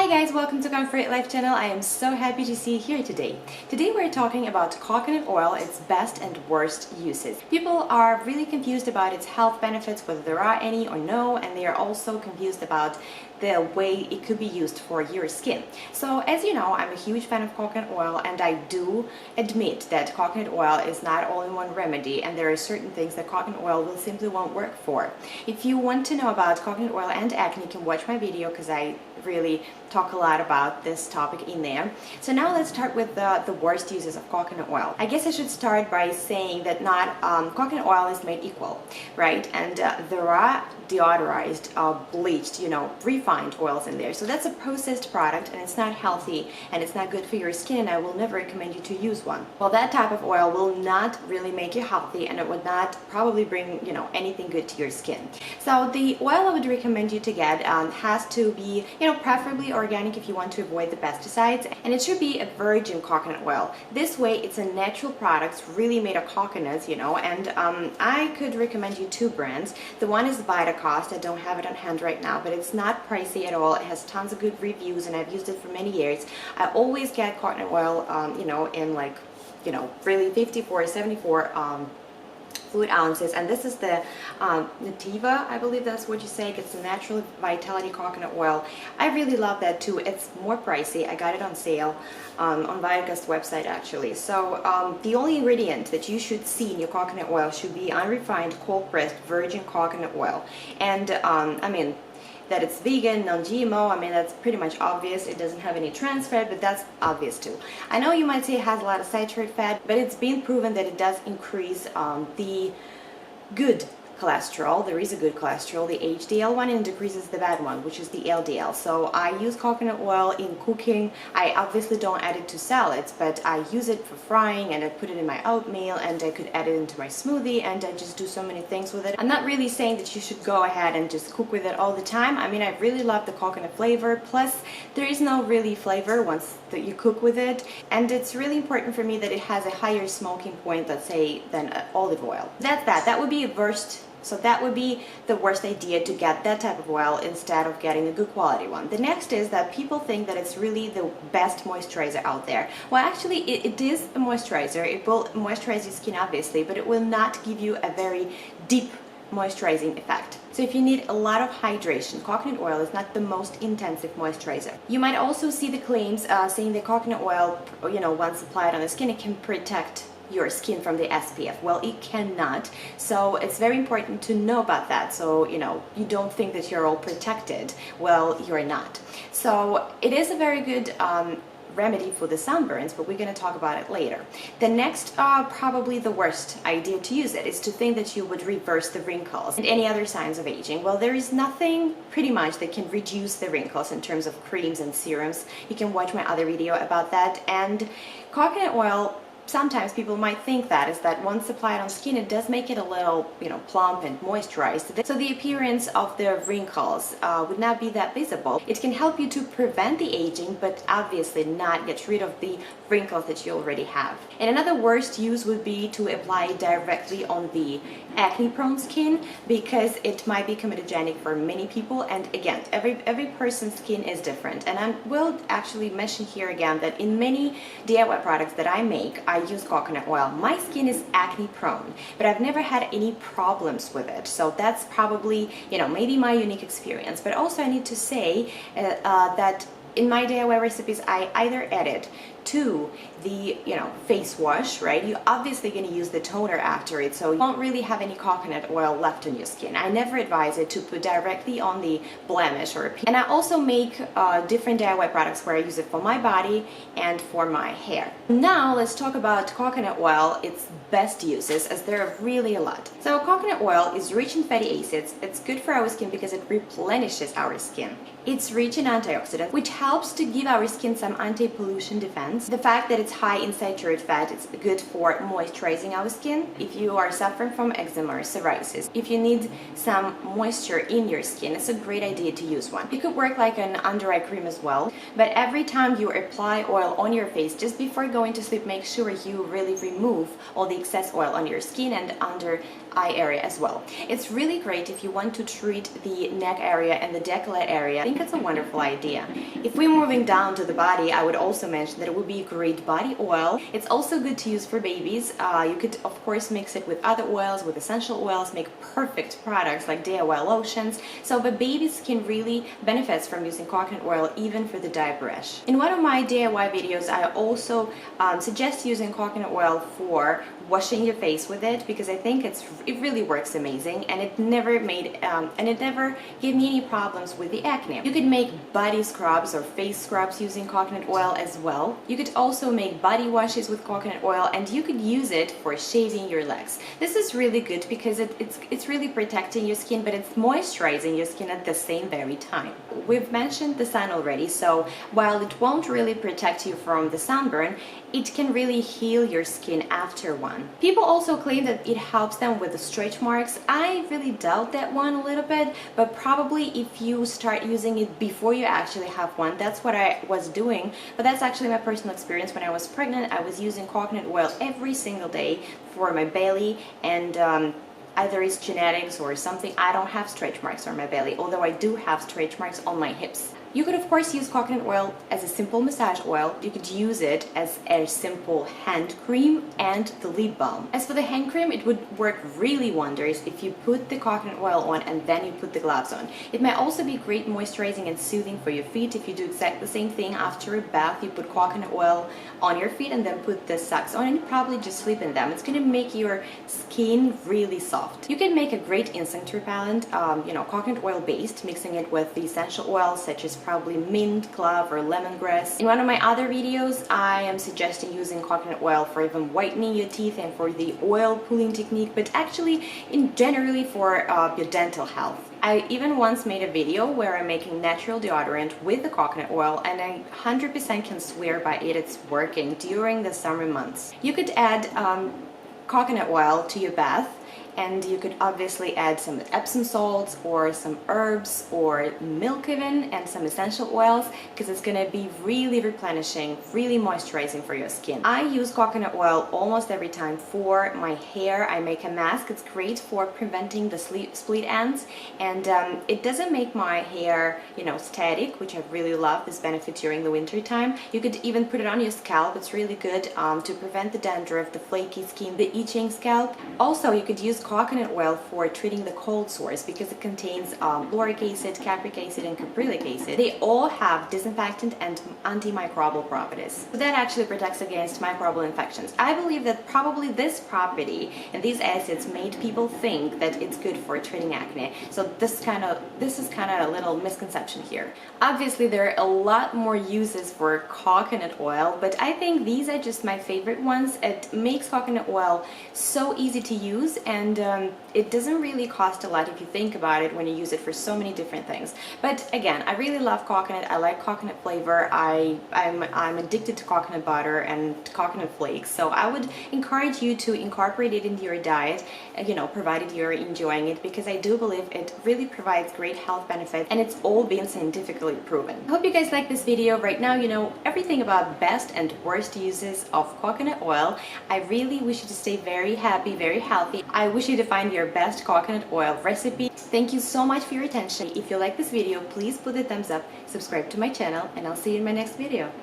Hi guys, welcome to Comfort Life channel. I am so happy to see you here today. Today we're talking about coconut oil, its best and worst uses. People are really confused about its health benefits, whether there are any or no, and they are also confused about the way it could be used for your skin. So as you know, I'm a huge fan of coconut oil, and I do admit that coconut oil is not all-in-one remedy, and there are certain things that coconut oil will simply won't work for. If you want to know about coconut oil and acne, you can watch my video because I really talk a lot about this topic in there. So now let's start with the worst uses of coconut oil. I guess I should start by saying that not coconut oil is made equal, right? And there are deodorized, bleached, refined oils in there. So that's a processed product, and it's not healthy, and it's not good for your skin, and I will never recommend you to use one. Well, that type of oil will not really make you healthy, and it would not probably bring, anything good to your skin. So the oil I would recommend you to get has to be, preferably organic if you want to avoid the pesticides, and it should be a virgin coconut oil. This way, it's a natural product, really made of coconuts, and I could recommend you two brands. The one is Vitacost. I don't have it on hand right now, but it's not pricey at all. It has tons of good reviews, and I've used it for many years. I always get coconut oil, in like, really 54, 74 fluid ounces, and this is the Nativa, I believe that's what you say. It's a natural vitality coconut oil. I really love that too. It's more pricey. I got it on sale on Vitacost website actually. So the only ingredient that you should see in your coconut oil should be unrefined, cold pressed virgin coconut oil, and that it's vegan, non-GMO, that's pretty much obvious. It doesn't have any trans fat, but that's obvious too. I know you might say it has a lot of saturated fat, but it's been proven that it does increase the good cholesterol. There is a good cholesterol, the HDL one, and it decreases the bad one, which is the LDL. So I use coconut oil in cooking. I obviously don't add it to salads, but I use it for frying, and I put it in my oatmeal, and I could add it into my smoothie, and I just do so many things with it. I'm not really saying that you should go ahead and just cook with it all the time. I really love the coconut flavor, plus there is no really flavor once that you cook with it, and it's really important for me that it has a higher smoking point, let's say, than olive oil. That would be a worst. So that would be the worst idea, to get that type of oil instead of getting a good quality one. The next is that people think that it's really the best moisturizer out there. Well, actually, it is a moisturizer. It will moisturize your skin, obviously, but it will not give you a very deep moisturizing effect. So if you need a lot of hydration, coconut oil is not the most intensive moisturizer. You might also see the claims saying that coconut oil, once applied on the skin, it can protect your skin from the SPF. Well, it cannot. So it's very important to know about that. So, you don't think that you're all protected. Well, you're not. So it is a very good remedy for the sunburns, but we're going to talk about it later. The next, probably the worst idea to use it, is to think that you would reverse the wrinkles and any other signs of aging. Well, there is nothing pretty much that can reduce the wrinkles in terms of creams and serums. You can watch my other video about that. And coconut oil, sometimes people might think that is that once applied on skin, it does make it a little, plump and moisturized. So the appearance of the wrinkles would not be that visible. It can help you to prevent the aging, but obviously not get rid of the wrinkles that you already have. And another worst use would be to apply it directly on the acne-prone skin, because it might be comedogenic for many people. And again, every person's skin is different. And I will actually mention here again that in many DIY products that I make, I use coconut oil. My skin is acne prone, but I've never had any problems with it. So that's probably, maybe my unique experience. But also I need to say that in my DIY recipes, I either add it to the face wash, right? You're obviously going to use the toner after it, so you won't really have any coconut oil left on your skin. I never advise it to put directly on the blemish or and I also make different DIY products where I use it for my body and for my hair. Now let's talk about coconut oil, its best uses, as there are really a lot. So coconut oil is rich in fatty acids. It's good for our skin because it replenishes our skin. It's rich in antioxidants, which helps to give our skin some anti-pollution defense. The fact that it's high in saturated fat, it's good for moisturizing our skin. If you are suffering from eczema or psoriasis, if you need some moisture in your skin, it's a great idea to use one. It could work like an under-eye cream as well, but every time you apply oil on your face, just before going to sleep, make sure you really remove all the excess oil on your skin and under eye area as well. It's really great if you want to treat the neck area and the décolleté area. think it's a wonderful idea. If we're moving down to the body, I would also mention that it would be a great body oil. It's also good to use for babies. You could of course mix it with other oils, with essential oils, make perfect products like DIY lotions. So the baby skin really benefits from using coconut oil even for the diaper rash. In one of my DIY videos, I also suggest using coconut oil for washing your face with it, because I think it really works amazing, and it never gave me any problems with the acne. You could make body scrubs or face scrubs using coconut oil as well. You could also make body washes with coconut oil, and you could use it for shaving your legs. This is really good because it's really protecting your skin, but it's moisturizing your skin at the same very time. We've mentioned the sun already, so while it won't really protect you from the sunburn, it can really heal your skin after one. People also claim that it helps them with the stretch marks. I really doubt that one a little bit, but probably if you start using it before you actually have one. That's what I was doing, but that's actually my personal experience. When I was pregnant, I was using coconut oil every single day for my belly, and either it's genetics or something, I don't have stretch marks on my belly, although I do have stretch marks on my hips. You could of course use coconut oil as a simple massage oil. You could use it as a simple hand cream and the lip balm. As for the hand cream, it would work really wonders if you put the coconut oil on and then you put the gloves on. It might also be great moisturizing and soothing for your feet. If you do exactly the same thing after a bath, you put coconut oil on your feet and then put the socks on, and you probably just sleep in them. It's going to make your skin really soft. You can make a great insect repellent, coconut oil based, mixing it with the essential oils such as probably mint, clove, or lemongrass. In one of my other videos, I am suggesting using coconut oil for even whitening your teeth and for the oil pulling technique, but actually generally for your dental health. I even once made a video where I'm making natural deodorant with the coconut oil, and I 100% can swear by it, it's working during the summer months. You could add coconut oil to your bath, and you could obviously add some Epsom salts or some herbs or milk even, and some essential oils, because it's going to be really replenishing, really moisturizing for your skin. I use coconut oil almost every time for my hair. I make a mask. It's great for preventing the split ends, and it doesn't make my hair static, which I really love this benefit during the winter time. You could even put it on your scalp. It's really good to prevent the dandruff, the flaky skin, the itching scalp. Also, you could use coconut oil for treating the cold sores because it contains lauric acid, capric acid, and caprylic acid. They all have disinfectant and antimicrobial properties. So that actually protects against microbial infections. I believe that probably this property and these acids made people think that it's good for treating acne. So this is kind of a little misconception here. Obviously, there are a lot more uses for coconut oil, but I think these are just my favorite ones. It makes coconut oil so easy to use, and it doesn't really cost a lot if you think about it when you use it for so many different things. But again, I really love coconut. I like coconut flavor. I'm addicted to coconut butter and coconut flakes, so I would encourage you to incorporate it into your diet, provided you're enjoying it, because I do believe it really provides great health benefits, and it's all been scientifically proven. I hope you guys like this video. Right now you know everything about best and worst uses of coconut oil. I really wish you to stay very happy, very healthy. I wish you to find your best coconut oil recipe. Thank you so much for your attention. If you like this video, please put a thumbs up, subscribe to my channel, and I'll see you in my next video.